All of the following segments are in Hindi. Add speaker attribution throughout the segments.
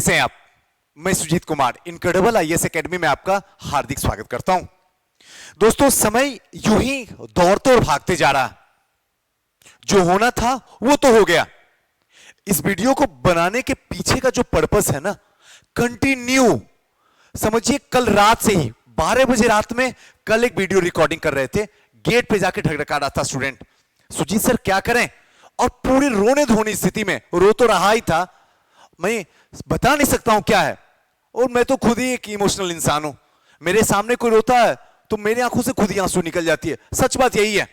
Speaker 1: कैसे हैं आप? मैं Sujit Kumar incredible IAS academy में आपका हार्दिक स्वागत करता हूं। दोस्तों, समय यूं ही दौड़ते और भागते जा रहा। जो होना था वो तो हो गया। इस वीडियो को बनाने के पीछे का जो पर्पस है ना, कंटिन्यू समझिए, कल रात से ही 12 बजे रात में कल एक वीडियो रिकॉर्डिंग कर रहे थे। गेट पे जाके ढकढका रहा था स्टूडेंट, सुजीत सर क्या करें, और पूरी रोने धोनी स्थिति में, रो तो रहा ही था, मैं बता नहीं सकता हूं क्या है। और मैं तो खुद ही एक इमोशनल इंसान हूं। मेरे सामने कोई रोता है तो मेरी आंखों से खुद ही आंसू निकल जाती है। सच बात यही है,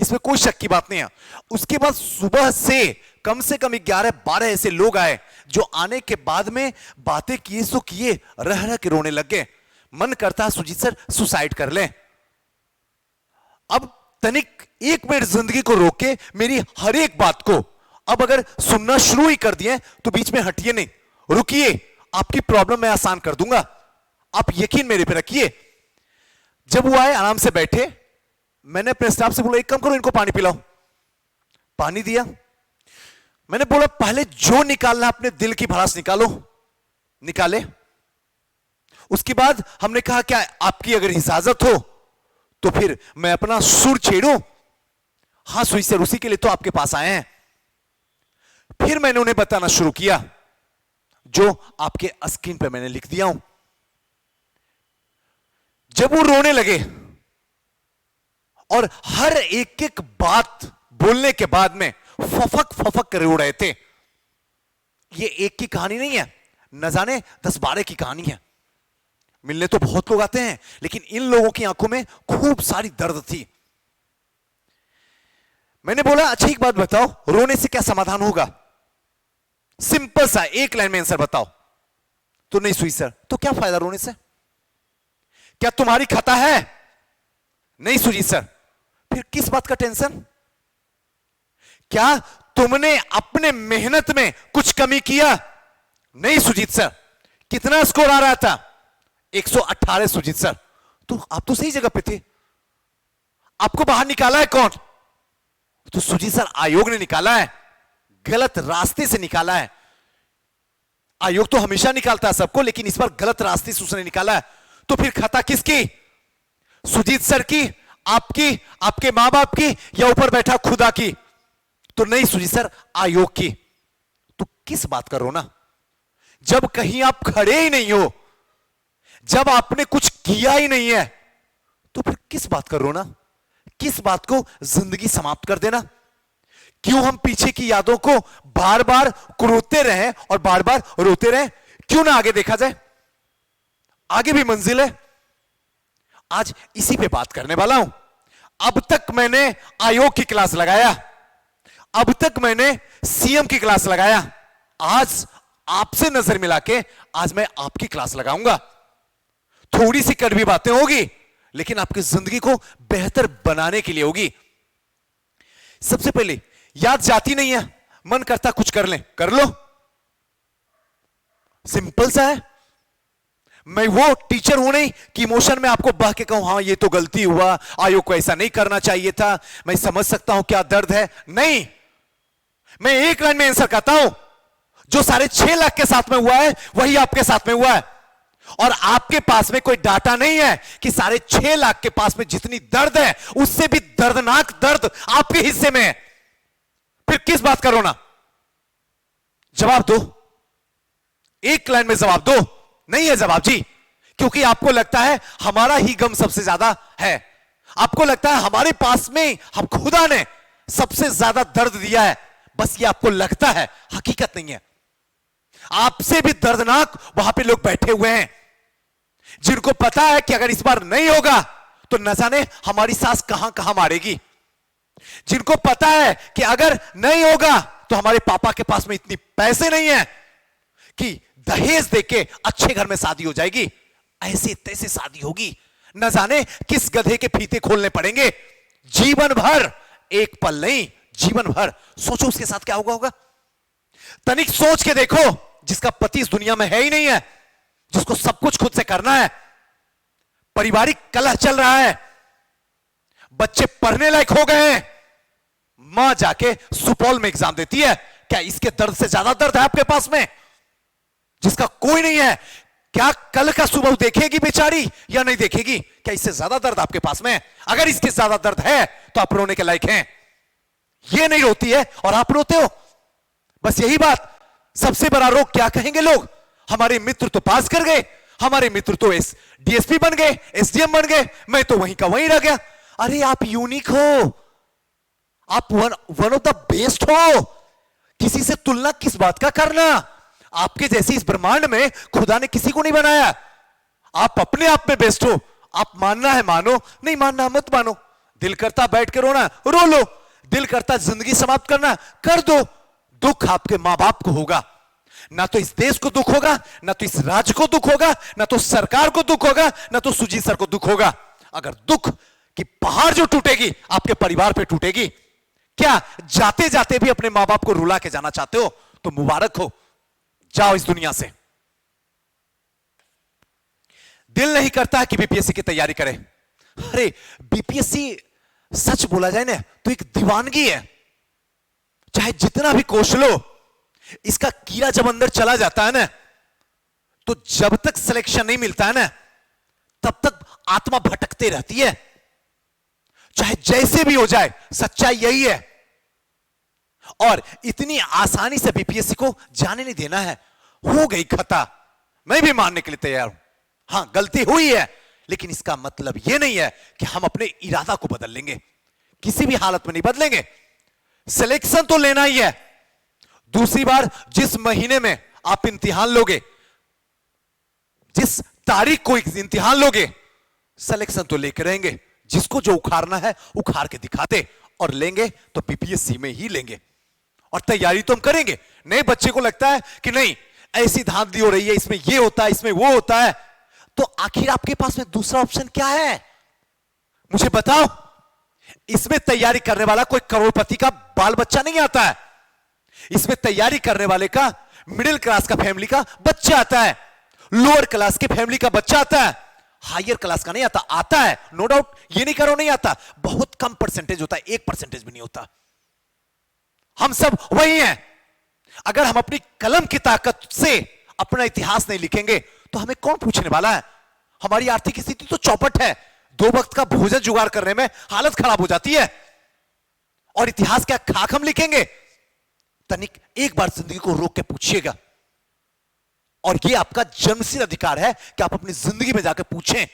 Speaker 1: इसमें कोई शक की बात नहीं है। उसके बाद सुबह से कम 11-12 ऐसे लोग आए जो आने के बाद में बातें किए सो किए, रह रह के रोने लग गए। मन करता है सुजीत सर सुसाइड कर लें। अब तनिक 1 मिनट जिंदगी को रोक के मेरी हर एक बात को अब अगर सुनना शुरू ही कर दिए तो बीच में हटिए नहीं, रुकिए। आपकी प्रॉब्लम मैं आसान कर दूंगा, आप यकीन मेरे पे रखिए। जब वो आए, आराम से बैठे, मैंने अपने स्टाफ से बोला एक काम करो, इनको पानी पिलाओ। पानी दिया। मैंने बोला पहले जो निकालना अपने दिल की भड़ास निकालो। निकाले। उसके बाद हमने कहा क्या आपकी अगर इजाजत हो तो फिर मैं अपना सुर छेड़ूं। हां सुई सर, उसी के लिए तो आपके पास आए हैं। फिर मैंने उन्हें बताना शुरू किया जो आपके स्क्रीन पे मैंने लिख दिया हूं। जब वो रोने लगे और हर एक एक बात बोलने के बाद में फफक फफक कर रो रहे थे। ये एक की कहानी नहीं है, न जाने 10-12 की कहानी है। मिलने तो बहुत लोग आते हैं, लेकिन इन लोगों की आंखों में खूब सारी दर्द थी। मैंने बोला अच्छा एक बात बताओ, रोने से क्या समाधान होगा? सिंपल सा एक लाइन में आंसर बताओ। तो नहीं सुई सर, तो क्या फायदा रोने से? क्या तुम्हारी खता है? नहीं सुजीत सर। फिर किस बात का टेंशन? क्या तुमने अपने मेहनत में कुछ कमी किया? नहीं सुजीत सर। कितना स्कोर आ रहा था? 118 सुजीत सर। तो आप तो सही जगह पे थे। आपको बाहर निकाला है कौन? तो सुजीत सर आयोग ने निकाला है, गलत रास्ते से निकाला है। आयोग तो हमेशा निकालता है सबको, लेकिन इस बार गलत रास्ते से उसने निकाला है। तो फिर खता किसकी? सुजीत सर की, आपकी, आपके मां बाप की, या ऊपर बैठा खुदा की? तो नहीं सुजीत सर, आयोग की। तो किस बात का रोना? जब कहीं आप खड़े ही नहीं हो, जब आपने कुछ किया ही नहीं है, तो फिर किस बात का रोना? किस बात को जिंदगी समाप्त कर देना? क्यों हम पीछे की यादों को बार बार कुरोते रहें और बार बार रोते रहें? क्यों ना आगे देखा जाए? आगे भी मंजिल है। आज इसी पे बात करने वाला हूं। अब तक मैंने आयोग की क्लास लगाया, अब तक मैंने सीएम की क्लास लगाया। आज आपसे नजर मिला के आज मैं आपकी क्लास लगाऊंगा। थोड़ी सी कड़वी बातें होगी, लेकिन आपकी जिंदगी को बेहतर बनाने के लिए होगी। सबसे पहले याद जाती नहीं है, मन करता कुछ कर लें, कर लो। सिंपल सा है। मैं वो टीचर हूं नहीं कि इमोशन में आपको बह के कहूं हाँ ये तो गलती हुआ, आयोग को ऐसा नहीं करना चाहिए था, मैं समझ सकता हूं क्या दर्द है। नहीं, मैं एक लाइन में आंसर कहता हूं, जो 6.5 लाख के साथ में हुआ है वही आपके साथ में हुआ है। और आपके पास में कोई डाटा नहीं है कि 6.5 लाख के पास में जितनी दर्द है उससे भी दर्दनाक दर्द आपके हिस्से में है। फिर किस बात का रोना? जवाब दो, एक लाइन में जवाब दो। नहीं है जवाब जी, क्योंकि आपको लगता है हमारा ही गम सबसे ज्यादा है। आपको लगता है हमारे पास में हम खुदा ने सबसे ज्यादा दर्द दिया है। बस ये आपको लगता है, हकीकत नहीं है। आपसे भी दर्दनाक वहां पे लोग बैठे हुए हैं जिनको पता है कि अगर इस बार नहीं होगा तो न जाने हमारी सास कहां कहां मारेगी। जिनको पता है कि अगर नहीं होगा तो हमारे पापा के पास में इतनी पैसे नहीं है कि दहेज देके अच्छे घर में शादी हो जाएगी, ऐसे तैसे शादी होगी, न जाने किस गधे के फीते खोलने पड़ेंगे। जीवन भर, एक पल नहीं, जीवन भर। सोचो उसके साथ क्या होगा। तनिक सोच के देखो, जिसका पति इस दुनिया में है ही नहीं है, जिसको सब कुछ खुद से करना है, पारिवारिक कलह चल रहा है, बच्चे पढ़ने लायक हो गए हैं, मां जाके सुपौल में एग्जाम देती है। क्या इसके दर्द से ज्यादा दर्द है आपके पास में? जिसका कोई नहीं है, क्या कल का सुबह देखेगी बेचारी या नहीं देखेगी? क्या इससे ज्यादा दर्द आपके पास में है? अगर इसके ज्यादा दर्द है तो आप रोने के लायक हैं। ये नहीं रोती है और आप रोते हो। बस यही बात। सबसे बड़ा रोग क्या कहेंगे लोग? हमारे मित्र तो पास कर गए, हमारे मित्र तो डीएसपी बन गए, एसडीएम बन गए, मैं तो वहीं का वहीं रह गया। अरे आप यूनिक हो, आप वन ऑफ द बेस्ट हो। किसी से तुलना किस बात का करना? आपके जैसे इस ब्रह्मांड में खुदा ने किसी को नहीं बनाया। आप अपने आप में बेस्ट हो। आप मानना है मानो, नहीं मानना मत मानो। दिल करता बैठ के रोना, रो लो। दिल करता जिंदगी समाप्त करना, कर दो। दुख आपके मां बाप को होगा, ना तो इस देश को दुख होगा, ना तो इस राज्य को दुख होगा, ना तो सरकार को दुख होगा, ना तो सुजीत सर को दुख होगा। अगर दुख की पहाड़ जो टूटेगी आपके परिवार पे टूटेगी। क्या जाते जाते भी अपने मां बाप को रुला के जाना चाहते हो? तो मुबारक हो, जाओ इस दुनिया से। दिल नहीं करता कि बीपीएससी की तैयारी करें। अरे बीपीएससी सच बोला जाए ना तो एक दीवानगी है। चाहे जितना भी कोश लो, इसका कीड़ा जब अंदर चला जाता है ना, तो जब तक सिलेक्शन नहीं मिलता है ना, तब तक आत्मा भटकते रहती है। चाहे जैसे भी हो जाए, सच्चाई यही है। और इतनी आसानी से बीपीएससी को जाने नहीं देना है। हो गई खता, मैं भी मानने के लिए तैयार हूं। हां, गलती हुई है, लेकिन इसका मतलब यह नहीं है कि हम अपने इरादा को बदल लेंगे। किसी भी हालत में नहीं बदलेंगे। सिलेक्शन तो लेना ही है। दूसरी बार जिस महीने में आप इम्तिहान लोगे, जिस तारीख को इम्तिहान लोगे, सिलेक्शन तो लेके रहेंगे। जिसको जो उखाड़ना है उखाड़ के दिखाते, और लेंगे तो बीपीएससी में ही लेंगे। और तैयारी तो हम करेंगे। नए बच्चे को लगता है कि नहीं ऐसी धांधली हो रही है, इसमें ये होता है, इसमें वो होता है, तो आखिर आपके पास में दूसरा ऑप्शन क्या है? मुझे बताओ। इसमें तैयारी करने वाला कोई करोड़पति का बाल बच्चा नहीं आता है। इसमें तैयारी करने वाले का मिडिल क्लास का फैमिली का बच्चा आता है, लोअर क्लास के फैमिली का बच्चा आता है, हायर क्लास का नहीं आता। आता है, नो डाउट, ये नहीं करो नहीं आता, बहुत कम परसेंटेज होता है, 1% भी नहीं होता। हम सब वही हैं। अगर हम अपनी कलम की ताकत से अपना इतिहास नहीं लिखेंगे तो हमें कौन पूछने वाला है? हमारी आर्थिक स्थिति तो चौपट है। 2 वक्त का भोजन जुगाड़ करने में हालत खराब हो जाती है, और इतिहास क्या खाक हम लिखेंगे? तनिक एक बार जिंदगी को रोक के पूछिएगा। और यह आपका जन्मसिद्ध अधिकार है कि आप अपनी जिंदगी में जाकर पूछें,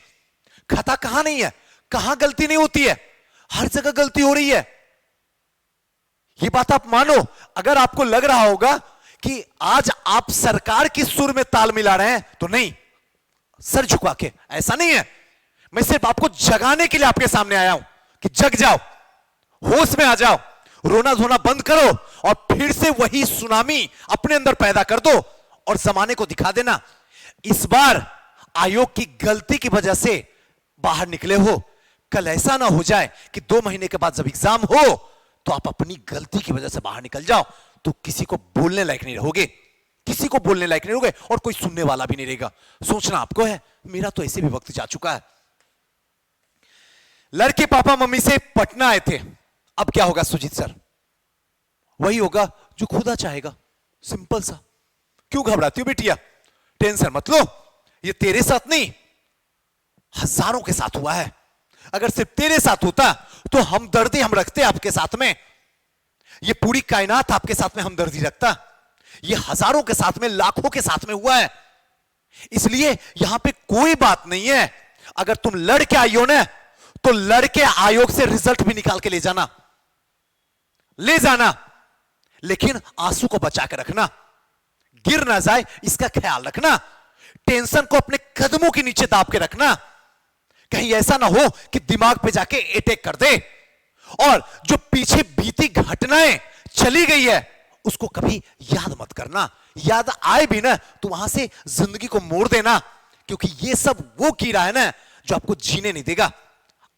Speaker 1: खता कहां नहीं है, कहां गलती नहीं होती है। हर जगह गलती हो रही है। यह बात आप मानो। अगर आपको लग रहा होगा कि आज आप सरकार की सुर में ताल मिला रहे हैं, तो नहीं, सर झुका के, ऐसा नहीं है। मैं सिर्फ आपको जगाने के लिए आपके सामने आया हूं कि जग जाओ, होश में आ जाओ, रोना धोना बंद करो, और फिर से वही सुनामी अपने अंदर पैदा कर दो और जमाने को दिखा देना। इस बार आयोग की गलती की वजह से बाहर निकले हो, कल ऐसा ना हो जाए कि 2 महीने के बाद जब एग्जाम हो तो आप अपनी गलती की वजह से बाहर निकल जाओ, तो किसी को बोलने लायक नहीं रहोगे, किसी को बोलने लायक नहीं रहोगे, और कोई सुनने वाला भी नहीं रहेगा। सोचना आपको है। मेरा तो ऐसे भी वक्त जा चुका है। लड़के पापा मम्मी से पटना आए थे, अब क्या होगा सुजीत सर? वही होगा जो खुदा चाहेगा। सिंपल सा। क्यों घबराती हो बेटिया? टेंशन मत लो। ये तेरे साथ नहीं, हजारों के साथ हुआ है। अगर सिर्फ तेरे साथ होता तो हमदर्दी हम रखते आपके साथ में। ये पूरी कायनात आपके साथ में हमदर्दी रखता। ये हजारों के साथ में, लाखों के साथ में हुआ है। इसलिए यहां पे कोई बात नहीं है। अगर तुम लड़के आई हो ना, तो लड़के आयोग से रिजल्ट भी निकाल के ले जाना, ले जाना, लेकिन आंसू को बचा के रखना, गिर ना जाए इसका ख्याल रखना। टेंशन को अपने कदमों के नीचे दाब के रखना, कहीं ऐसा ना हो कि दिमाग पे जाके अटैक कर दे। और जो पीछे बीती घटनाएं चली गई है उसको कभी याद मत करना। याद आए भी ना तो वहां से जिंदगी को मोड़ देना, क्योंकि ये सब वो कीड़ा है ना जो आपको जीने नहीं देगा।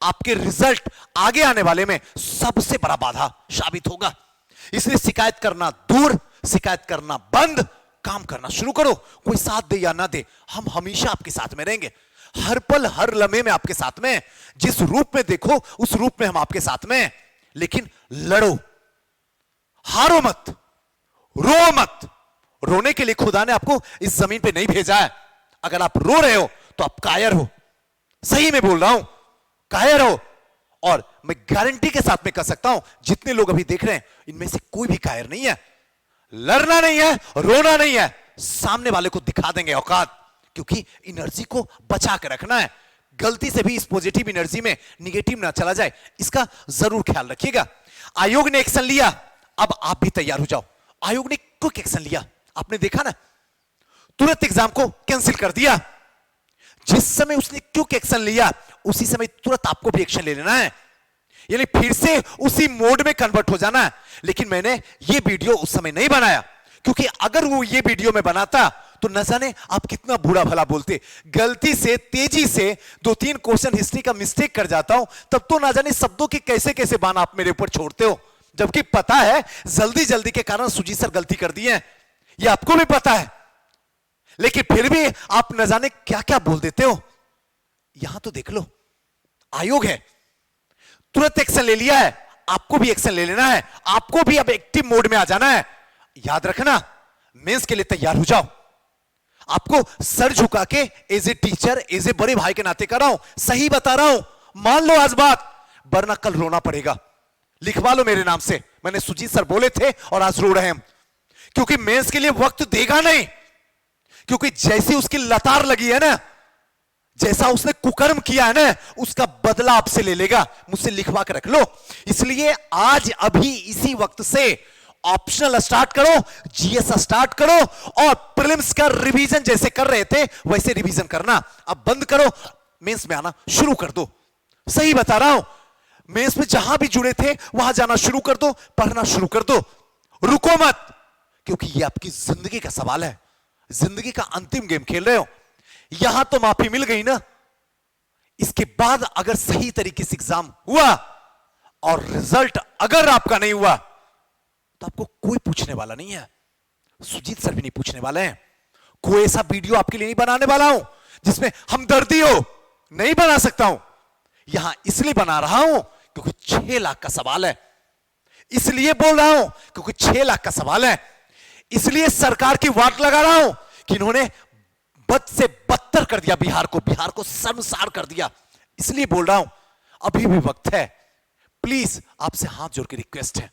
Speaker 1: आपके रिजल्ट आगे आने वाले में सबसे बड़ा बाधा साबित होगा। इसलिए शिकायत करना दूर, शिकायत करना बंद, काम करना शुरू करो। कोई साथ दे या ना दे, हम हमेशा आपके साथ में रहेंगे। हर पल हर लम्हे में आपके साथ में, जिस रूप में देखो उस रूप में हम आपके साथ में। लेकिन लड़ो, हारो मत, रो मत, रोने के लिए खुदा ने आपको इस जमीन पे नहीं भेजा है। अगर आप रो रहे हो तो आप कायर हो, सही में बोल रहा हूं, कायर हो। और मैं गारंटी के साथ में कह सकता हूं, जितने लोग अभी देख रहे हैं इनमें से कोई भी कायर नहीं है। लड़ना नहीं है, रोना नहीं है, सामने वाले को दिखा देंगे औकात, क्योंकि एनर्जी को बचा के रखना है। गलती से भी इस पॉजिटिव एनर्जी में निगेटिव ना चला जाए, इसका जरूर ख्याल रखिएगा। आयोग ने एक्शन लिया, अब आप भी तैयार हो जाओ। आयोग ने क्विक एक्शन लिया, आपने देखा ना, तुरंत एग्जाम को कैंसिल कर दिया। जिस समय उसने क्विक एक्शन लिया उसी समय तुरंत आपको भी एक्शन ले लेना है, यानी फिर से उसी मोड में कन्वर्ट हो जाना है। लेकिन मैंने ये वीडियो उस समय नहीं बनाया, क्योंकि अगर वो ये वीडियो में बनाता तो न जाने आप कितना बुरा भला बोलते। गलती से तेजी से 2-3 क्वेश्चन हिस्ट्री का मिस्टेक कर जाता हूं, तब तो ना जाने शब्दों के कैसे कैसे बाण आप मेरे ऊपर छोड़ते हो, जबकि पता है जल्दी जल्दी के कारण सुजीत सर गलती कर दी है, ये आपको भी पता है। लेकिन फिर भी आप न जाने क्या क्या बोल देते हो। यहां तो देख लो, आयोग है, तुरंत एक्शन ले लिया है, आपको भी एक्शन ले लेना है, आपको भी अब एक्टिव मोड में आ जाना है। याद रखना, मेंस के लिए तैयार हो जाओ। आपको सर झुका के as a teacher, as a बड़े भाई के नाते कर रहा हूं, सही बता रहा हूं, मान लो आज बात, वरना कल रोना पड़ेगा। लिखवा लो मेरे नाम से, मैंने सुजीत सर बोले थे और आज रो रहे हैं, क्योंकि मेंस के लिए वक्त देगा नहीं, क्योंकि जैसी उसकी लतार लगी है ना, जैसा उसने कुकर्म किया है ना, उसका बदला आपसे ले लेगा। मुझसे लिखवा कर रख लो। इसलिए आज अभी इसी वक्त से ऑप्शनल स्टार्ट करो, जीएस स्टार्ट करो, और प्रीलिम्स का रिवीजन जैसे कर रहे थे वैसे रिवीजन करना अब बंद करो, मेंस में आना शुरू कर दो। सही बता रहा हूं, मेंस में जहां भी जुड़े थे वहां जाना शुरू कर दो, पढ़ना शुरू कर दो, रुको मत, क्योंकि यह आपकी जिंदगी का सवाल है, जिंदगी का अंतिम गेम खेल रहे हो। यहां तो माफी मिल गई ना, इसके बाद अगर सही तरीके से एग्जाम हुआ और रिजल्ट अगर आपका नहीं हुआ तो आपको कोई पूछने वाला नहीं है, सुजीत सर भी नहीं पूछने वाले हैं। कोई ऐसा वीडियो आपके लिए नहीं बनाने वाला हूं जिसमें हमदर्दी हो, नहीं बना सकता हूं। यहां इसलिए बना रहा हूं क्योंकि 6 लाख का सवाल है, इसलिए बोल रहा हूं क्योंकि 6 लाख का सवाल है, इसलिए सरकार की वाट लगा रहा हूं कि इन्होंने बद से बदतर कर दिया बिहार को शर्मसार कर दिया। इसलिए बोल रहा हूं अभी भी वक्त है, प्लीज आपसे हाथ जोड़ के रिक्वेस्ट है,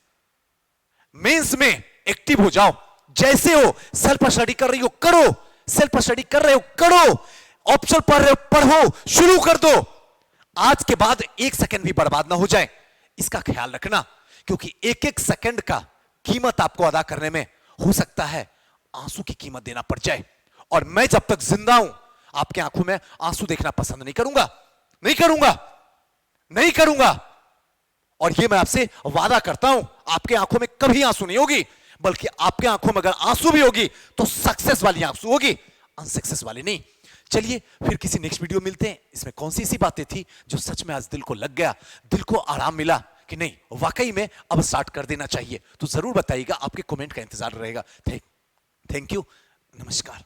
Speaker 1: मेंस में एक्टिव हो जाओ। जैसे हो, सेल्फ स्टडी कर रही हो करो, सेल्फ स्टडी कर रहे हो करो, ऑप्शन पढ़ रहे हो पढ़ो, शुरू कर दो। आज के बाद 1 सेकंड भी बर्बाद ना हो जाए, इसका ख्याल रखना, क्योंकि 1-1 सेकंड का कीमत आपको अदा करने में हो सकता है आंसू की कीमत देना पड़ जाए। और मैं जब तक जिंदा हूं आपके आंखों में आंसू देखना पसंद नहीं करूंगा, नहीं करूंगा, नहीं करूंगा। और ये मैं आपसे वादा करता हूं, आपके आंखों में कभी आंसू नहीं होगी, बल्कि आपके आंखों में अगर आंसू भी होगी तो सक्सेस वाली आंसू होगी, अनसक्सेस वाली नहीं। चलिए फिर किसी नेक्स्ट वीडियो मिलते हैं। इसमें कौन सी ऐसी बातें थी जो सच में आज दिल को लग गया, दिल को आराम मिला कि नहीं वाकई में अब स्टार्ट कर देना चाहिए, तो जरूर बताइएगा, आपके कमेंट का इंतजार रहेगा। थैंक यू, नमस्कार।